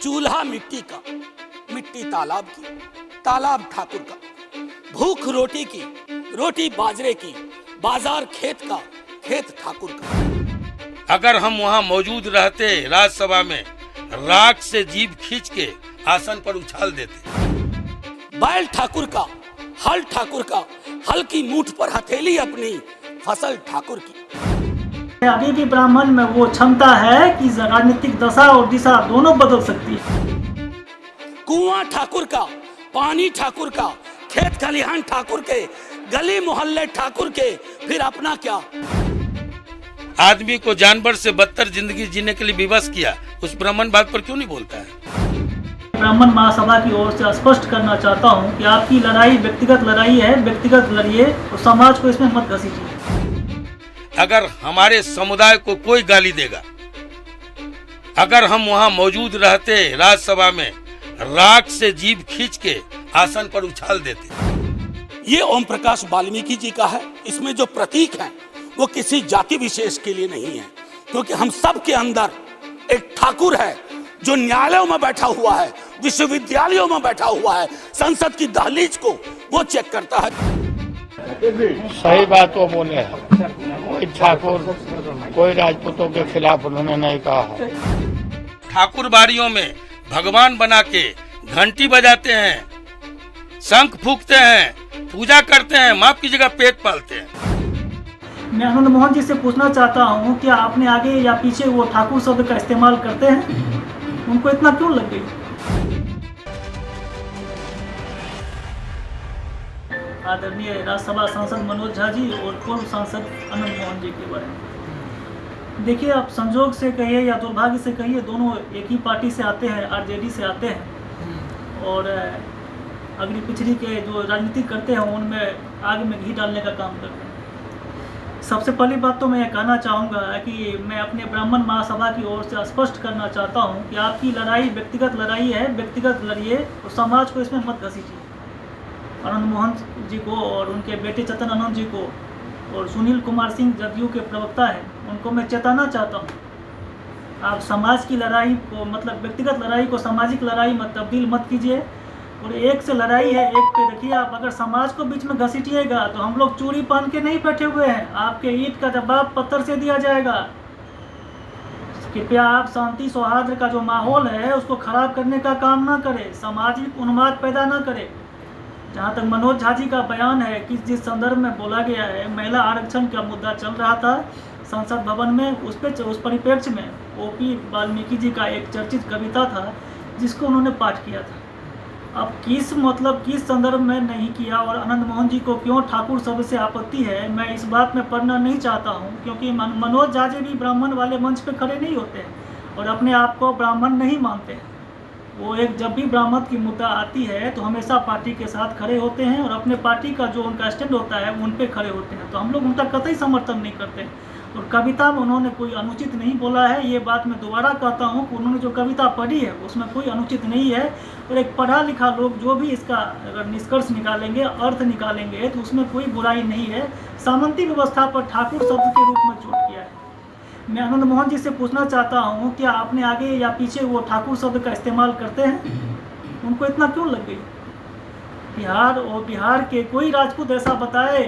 चूल्हा मिट्टी का, मिट्टी तालाब की, तालाब ठाकुर का, भूख रोटी की, रोटी बाजरे की, बाजार खेत का, खेत ठाकुर का। अगर हम वहाँ मौजूद रहते राज्यसभा में, राख से जीभ खींच के आसन पर उछाल देते। बैल ठाकुर का, हल ठाकुर का, हल की मूठ पर हथेली अपनी, फसल ठाकुर की। अभी भी ब्राह्मण में वो क्षमता है कि राजनीतिक दशा और दिशा दोनों बदल सकती है। कुआं ठाकुर का, पानी ठाकुर का, खेत खलिहान ठाकुर के, गली मोहल्ले ठाकुर के, फिर अपना क्या। आदमी को जानवर से बदतर जिंदगी जीने के लिए विवश किया, उस ब्राह्मण बात पर क्यों नहीं बोलता है? ब्राह्मण महासभा की ओर से स्पष्ट करना चाहता हूं कि आपकी लड़ाई व्यक्तिगत लड़ाई है, व्यक्तिगत लड़िए और समाज को इसमें मत घसीटिए। अगर हमारे समुदाय को कोई गाली देगा, अगर हम वहाँ मौजूद रहते राज्यसभा में, राख से जीभ खींच के आसन पर उछाल देते। ये ओम प्रकाश वाल्मीकि जी का है। इसमें जो प्रतीक है वो किसी जाति विशेष के लिए नहीं है, क्योंकि हम सब के अंदर एक ठाकुर है जो न्यायालयों में बैठा हुआ है, विश्वविद्यालयों में बैठा हुआ है, संसद की दहलीज को वो चेक करता है। सही बात वो बोले हैं। कोई ठाकुर, कोई राजपूतों के खिलाफ उन्होंने नहीं कहा है। ठाकुर बाड़ियों में भगवान बना के घंटी बजाते हैं, शंख फूंकते हैं, पूजा करते हैं, माफ कीजिएगा पेट पालते हैं। मैं आनंद मोहन जी से पूछना चाहता हूं कि आपने आगे या पीछे वो ठाकुर शब्द का इस्तेमाल करते हैं, उनको इतना क्यों लग गई? आदरणीय राज्यसभा सांसद मनोज झा जी और पूर्व सांसद आनंद मोहन जी के बारे में देखिए, आप संजोग से कहिए या दुर्भाग्य से कहिए, दोनों एक ही पार्टी से आते हैं, आरजेडी से आते हैं और अगली पिछड़ी के जो राजनीति करते हैं उनमें आग में घी डालने का काम करते हैं। सबसे पहली बात तो मैं ये कहना चाहूँगा कि मैं अपने ब्राह्मण महासभा की ओर से स्पष्ट करना चाहता हूँ कि आपकी लड़ाई व्यक्तिगत लड़ाई है, व्यक्तिगत लड़िए और समाज को इसमें मत घसीटिए। आनंद मोहन जी को और उनके बेटे चेतन आनंद जी को और सुनील कुमार सिंह जदयू के प्रवक्ता हैं, उनको मैं चेताना चाहता हूँ, आप समाज की लड़ाई को, मतलब व्यक्तिगत लड़ाई को सामाजिक लड़ाई में तब्दील मत कीजिए। और एक से लड़ाई है, एक पे रखिए। आप अगर समाज को बीच में घसीटिएगा तो हम लोग चूड़ी पहन के नहीं बैठे हुए हैं, आपके ईंट का जवाब पत्थर से दिया जाएगा। कृपया आप शांति सौहार्द का जो माहौल है उसको खराब करने का काम ना करें, सामाजिक उन्माद पैदा ना करें। जहाँ तक मनोज झा जी का बयान है कि जिस संदर्भ में बोला गया है, महिला आरक्षण का मुद्दा चल रहा था संसद भवन में, उस परिप्रेक्ष्य में ओपी वाल्मीकि जी का एक चर्चित कविता था जिसको उन्होंने पाठ किया था। अब किस संदर्भ में नहीं किया और आनंद मोहन जी को क्यों ठाकुर शब्द से आपत्ति है, मैं इस बात में पढ़ना नहीं चाहता हूँ, क्योंकि मनोज झा जी भी ब्राह्मण वाले मंच पे खड़े नहीं होते हैं और अपने आप को ब्राह्मण नहीं मानते हैं। वो जब भी ब्राह्मण की मुद्दा आती है तो हमेशा पार्टी के साथ खड़े होते हैं और अपने पार्टी का जो उनका स्टैंड होता है उन पे खड़े होते हैं, तो हम लोग उनका कतई समर्थन नहीं करते। और कविता में उन्होंने कोई अनुचित नहीं बोला है, ये बात मैं दोबारा कहता हूँ कि उन्होंने जो कविता पढ़ी है उसमें कोई अनुचित नहीं है। और एक पढ़ा लिखा लोग जो भी इसका अगर निष्कर्ष निकालेंगे, अर्थ निकालेंगे, तो उसमें कोई बुराई नहीं है। सामंती व्यवस्था पर ठाकुर शब्द के रूप में चोट किया है। मैं आनंद मोहन जी से पूछना चाहता हूँ कि आपने आगे या पीछे वो ठाकुर शब्द का इस्तेमाल करते हैं, उनको इतना क्यों लग गई? बिहार के कोई राजपूत ऐसा बताए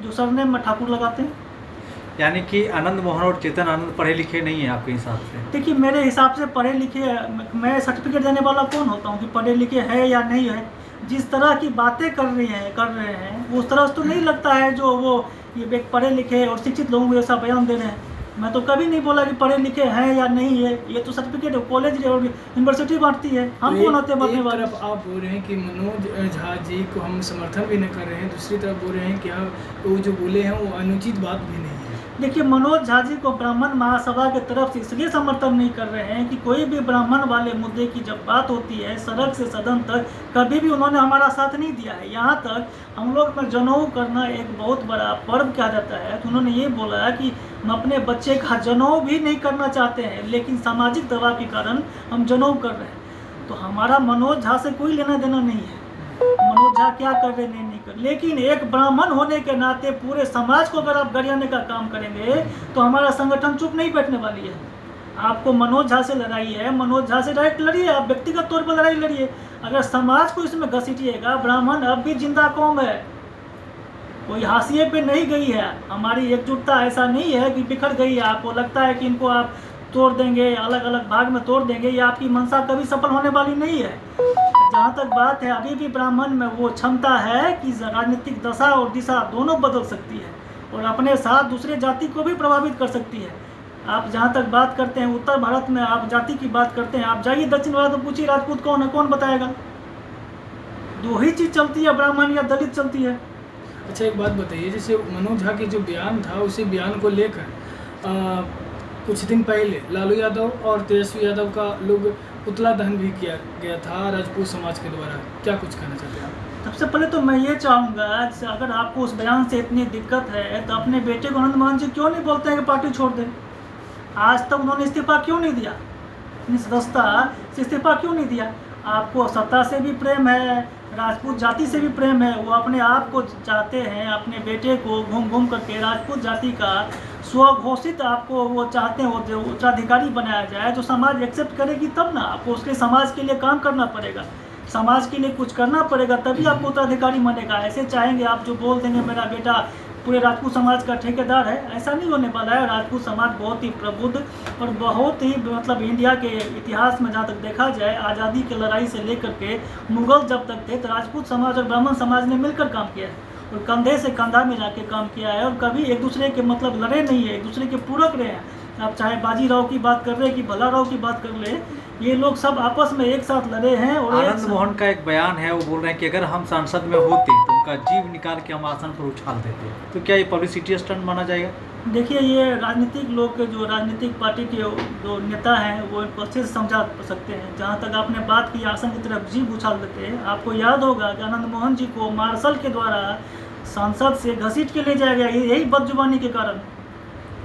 जो सरनेम में ठाकुर लगाते हैं? यानी कि आनंद मोहन और चेतन आनंद पढ़े लिखे नहीं है आपके हिसाब से? देखिए, मेरे हिसाब से पढ़े लिखे, मैं सर्टिफिकेट देने वाला कौन होता हूँ कि पढ़े लिखे है या नहीं है। जिस तरह की बातें कर रहे हैं उस तरह से तो नहीं लगता है जो वो ये पढ़े लिखे और शिक्षित लोगों को ऐसा बयान दे रहे हैं। मैं तो कभी नहीं बोला कि पढ़े लिखे हैं या नहीं है, ये तो सर्टिफिकेट कॉलेज और यूनिवर्सिटी बांटती है, हम कौन होते हैं बांटने वाले? आप बोल रहे हैं कि मनोज झा जी को हम समर्थन भी नहीं कर रहे हैं, दूसरी तरफ बोल रहे हैं कि वो जो बोले हैं वो अनुचित बात भी नहीं है। देखिए, मनोज झा जी को ब्राह्मण महासभा की तरफ से इसलिए समर्थन नहीं कर रहे हैं कि कोई भी ब्राह्मण वाले मुद्दे की जब बात होती है सड़क से सदन तक, कभी भी उन्होंने हमारा साथ नहीं दिया है। यहाँ तक हम लोग में जनेऊ करना एक बहुत बड़ा पर्व कहा जाता है, तो उन्होंने ये बोला कि हम अपने बच्चे का जनेऊ भी नहीं करना चाहते हैं, लेकिन सामाजिक दबाव के कारण हम जनेऊ कर रहे हैं। तो हमारा मनोज झा से कोई लेना देना नहीं है, मनोज झा क्या कर रहे नहीं कर, लेकिन एक ब्राह्मण होने के नाते पूरे समाज को अगर आप गरियाने का काम करेंगे तो हमारा संगठन चुप नहीं बैठने वाली है। आपको मनोज झा से लड़ाई है, मनोज झा से डायरेक्ट लड़िए, आप व्यक्तिगत तौर पर लड़ाई लड़िए। अगर समाज को इसमें घसीटिएगा, ब्राह्मण अब भी जिंदा कौम है, कोई हाशिए पे नहीं गई है। हमारी एकजुटता ऐसा नहीं है कि बिखर गई है। आपको लगता है कि इनको आप तोड़ देंगे, अलग अलग भाग में तोड़ देंगे, ये आपकी मंशा कभी सफल होने वाली नहीं है। जहाँ तक बात है, अभी भी ब्राह्मण में वो क्षमता है कि राजनीतिक दशा और दिशा दोनों बदल सकती है और अपने साथ दूसरे जाति को भी प्रभावित कर सकती है। आप जहाँ तक बात करते हैं उत्तर भारत में, आप जाति की बात करते हैं, आप जाइए दक्षिण भारत में पूछिए राजपूत कौन है, कौन बताएगा? दो ही चीज़ चलती है, ब्राह्मण या दलित चलती है। अच्छा एक बात बताइए, जैसे मनोज झा के जो बयान था, उसी बयान को लेकर कुछ दिन पहले लालू यादव और तेजस्वी यादव का लोग पुतला दहन भी किया गया था राजपूत समाज के द्वारा, क्या कुछ कहना चाहते हैं आप? सबसे पहले तो मैं ये चाहूँगा, अगर आपको उस बयान से इतनी दिक्कत है तो अपने बेटे को आनंद मोहन जी क्यों नहीं बोलते हैं कि पार्टी छोड़ दें? आज तक उन्होंने इस्तीफा क्यों नहीं दिया? अपनी सदस्यता से इस्तीफा क्यों नहीं दिया? आपको सत्ता से भी प्रेम है, राजपूत जाति से भी प्रेम है, वो अपने आप को चाहते हैं, अपने बेटे को घूम घूम करके राजपूत जाति का स्वघोषित आपको वो चाहते हैं, वो उत्तराधिकारी बनाया जाए। जो समाज एक्सेप्ट करेगी तब ना, आपको उसके समाज के लिए काम करना पड़ेगा, समाज के लिए कुछ करना पड़ेगा, तभी आपको उत्तराधिकारी बनेगा। ऐसे चाहेंगे आप जो बोल देंगे मेरा बेटा पूरे राजपूत समाज का ठेकेदार है, ऐसा नहीं होने वाला है। राजपूत समाज बहुत ही प्रबुद्ध और बहुत ही मतलब इंडिया के इतिहास में जहाँ तक देखा जाए, आज़ादी की लड़ाई से लेकर के मुगल जब तक थे तो राजपूत समाज और ब्राह्मण समाज ने मिलकर काम किया है और कंधे से कंधा मिला के काम किया है और कभी एक दूसरे के मतलब लड़े नहीं है, एक दूसरे के पूरक रहे हैं। आप चाहे बाजीराव की बात कर रहे हैं कि भलाराव की बात कर ले, ये लोग सब आपस में एक साथ लड़े हैं। और आनंद मोहन का एक बयान है, वो बोल रहे हैं कि अगर हम सांसद में होते तो उनका जीव निकाल के हम आसन पर उछाल देते। तो क्या ये पब्लिसिटी स्टंट माना जाएगा? देखिए, ये राजनीतिक लोग के जो राजनीतिक पार्टी के जो नेता हैं वो इनको अच्छे से समझा सकते हैं। जहाँ तक आपने बात की आसन की तरफ जीव उछाल देते हैं, आपको याद होगा कि आनंद मोहन जी को मार्शल के द्वारा संसद से घसीट के ले जाया गया, यही बदजुबानी के कारण।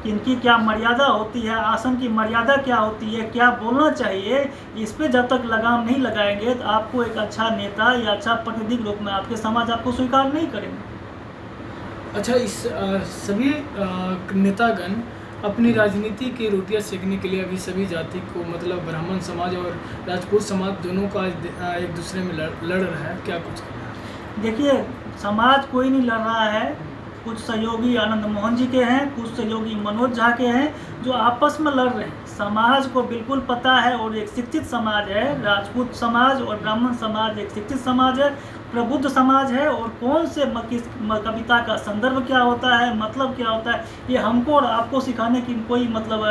कि इनकी क्या मर्यादा होती है, आसन की मर्यादा क्या होती है, क्या बोलना चाहिए, इस पे जब तक लगाम नहीं लगाएंगे तो आपको एक अच्छा नेता या अच्छा प्रतिनिधि के रूप में आपके समाज आपको स्वीकार नहीं करेंगे। अच्छा, इस सभी नेतागण अपनी राजनीति की रोटियां सेकने के लिए अभी सभी जाति को मतलब ब्राह्मण समाज और राजपूत समाज दोनों का एक दूसरे में लड़ रहा है, क्या कुछ कहना है? देखिए, समाज कोई नहीं लड़ रहा है। कुछ सहयोगी आनंद मोहन जी के हैं, कुछ सहयोगी मनोज झा के हैं जो आपस में लड़ रहे हैं। समाज को बिल्कुल पता है और एक शिक्षित समाज है, राजपूत समाज और ब्राह्मण समाज एक शिक्षित समाज है, प्रबुद्ध समाज है। और कौन से कविता का संदर्भ क्या होता है, मतलब क्या होता है, ये हमको और आपको सिखाने की कोई मतलब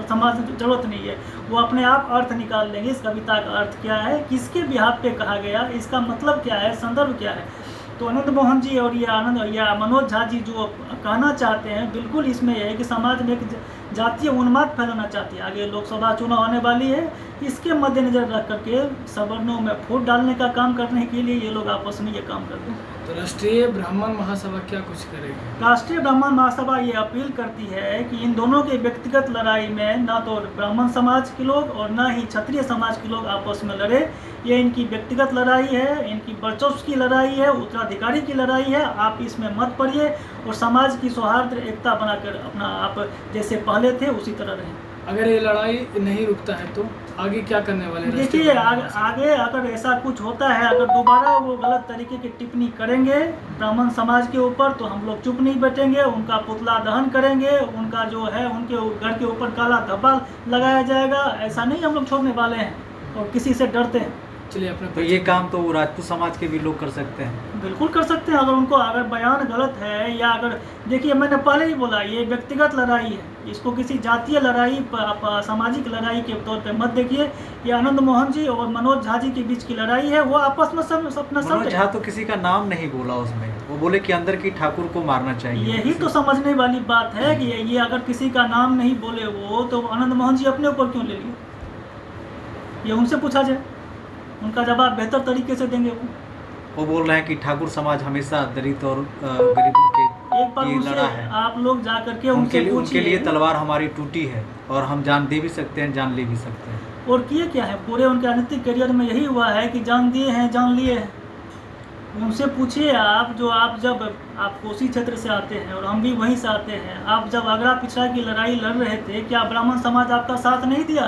समाज में जरूरत नहीं है। वो अपने आप अर्थ निकाल लेंगे, इस कविता का अर्थ क्या है, किसके बिहाफ पे कहा गया, इसका मतलब क्या है, संदर्भ क्या है। तो आनंद मोहन जी और ये मनोज झा जी जो कहना चाहते हैं, बिल्कुल इसमें यह है कि समाज में एक जातीय उन्माद फैलाना चाहती है। आगे लोकसभा चुनाव आने वाली है, इसके मद्देनजर रख करके सवर्णों में फूट डालने का काम करने के लिए ये लोग आपस में ये काम करते हैं। तो राष्ट्रीय ब्राह्मण महासभा क्या कुछ करेगी? राष्ट्रीय ब्राह्मण महासभा ये अपील करती है कि इन दोनों के व्यक्तिगत लड़ाई में ना तो ब्राह्मण समाज के लोग और ना ही क्षत्रिय समाज के लोग आपस में लड़े। ये इनकी व्यक्तिगत लड़ाई है, इनकी वर्चस्व की लड़ाई है, उत्तराधिकारी की लड़ाई है। आप इसमें मत पड़िए और समाज की सौहार्द एकता बनाकर अपना आप जैसे पहले थे उसी तरह रहें। अगर ये लड़ाई नहीं रुकता है तो आगे क्या करने वाले हैं? देखिए, आगे अगर ऐसा कुछ होता है, अगर दोबारा वो गलत तरीके की टिप्पणी करेंगे ब्राह्मण समाज के ऊपर, तो हम लोग चुप नहीं बैठेंगे, उनका पुतला दहन करेंगे, उनका जो है उनके घर के ऊपर काला धब्बा लगाया जाएगा। ऐसा नहीं हम लोग छोड़ने वाले हैं और किसी से डरते हैं। चलिए, अपने तो ये काम तो राजपूत समाज के भी लोग कर सकते हैं, बिल्कुल कर सकते हैं। अगर बयान गलत है या अगर देखिए, मैंने पहले ही बोला ये व्यक्तिगत लड़ाई है, इसको किसी जातीय लड़ाई सामाजिक लड़ाई के तौर पे मत देखिए। ये आनंद मोहन जी और मनोज झा जी के बीच की लड़ाई है, वो आपस में सब अपना मनोज झा तो किसी का नाम नहीं बोला उसमें, वो बोले कि अंदर की ठाकुर को मारना चाहिए। यही तो समझने वाली बात है कि ये अगर किसी का नाम नहीं बोले वो, तो आनंद मोहन जी अपने ऊपर क्यों ले लिए? ये उनसे पूछा जाए, उनका जवाब बेहतर तरीके से देंगे। वो बोल रहे हैं कि ठाकुर समाज हमेशा दलित और गरीबों के एक बार लिए लड़ा है। आप लोग जा करके उनके लिए तलवार हमारी टूटी है और हम जान दे भी सकते हैं, जान ले भी सकते हैं। और किए क्या है, पूरे उनके राजनीतिक करियर में यही हुआ है कि जान दिए हैं, जान लिए हैं। उनसे पूछिए आप, जो आप जब आप कोसी क्षेत्र से आते हैं और हम भी वहीं से आते हैं, आप जब अगड़ा पिछड़ा की लड़ाई लड़ रहे थे, क्या ब्राह्मण समाज आपका साथ नहीं दिया?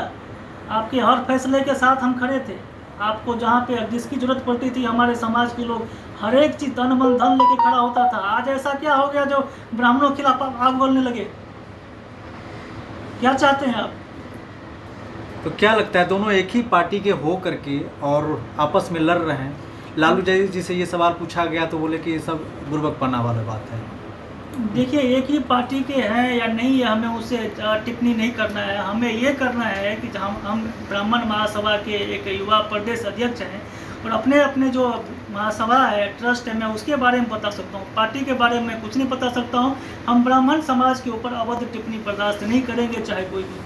आपके हर फैसले के साथ हम खड़े थे। आपको जहाँ पे जिसकी जरूरत पड़ती थी, हमारे समाज के लोग हर एक चीज तन मन धन लेके खड़ा होता था। आज ऐसा क्या हो गया जो ब्राह्मणों के खिलाफ आप आग बोलने लगे? क्या चाहते हैं आप? तो क्या लगता है दोनों एक ही पार्टी के हो करके और आपस में लड़ रहे हैं? लालू जी से ये सवाल पूछा गया तो बोले कि ये सब बुर्बकपना वाला बात है। देखिए, एक ही पार्टी के हैं या नहीं है, हमें उससे टिप्पणी नहीं करना है। हमें ये करना है कि हम ब्राह्मण महासभा के एक युवा प्रदेश अध्यक्ष हैं और अपने अपने जो महासभा है, ट्रस्ट है, मैं उसके बारे में बता सकता हूँ। पार्टी के बारे में कुछ नहीं बता सकता हूँ। हम ब्राह्मण समाज के ऊपर अवैध टिप्पणी बर्दाश्त नहीं करेंगे, चाहे कोई भी।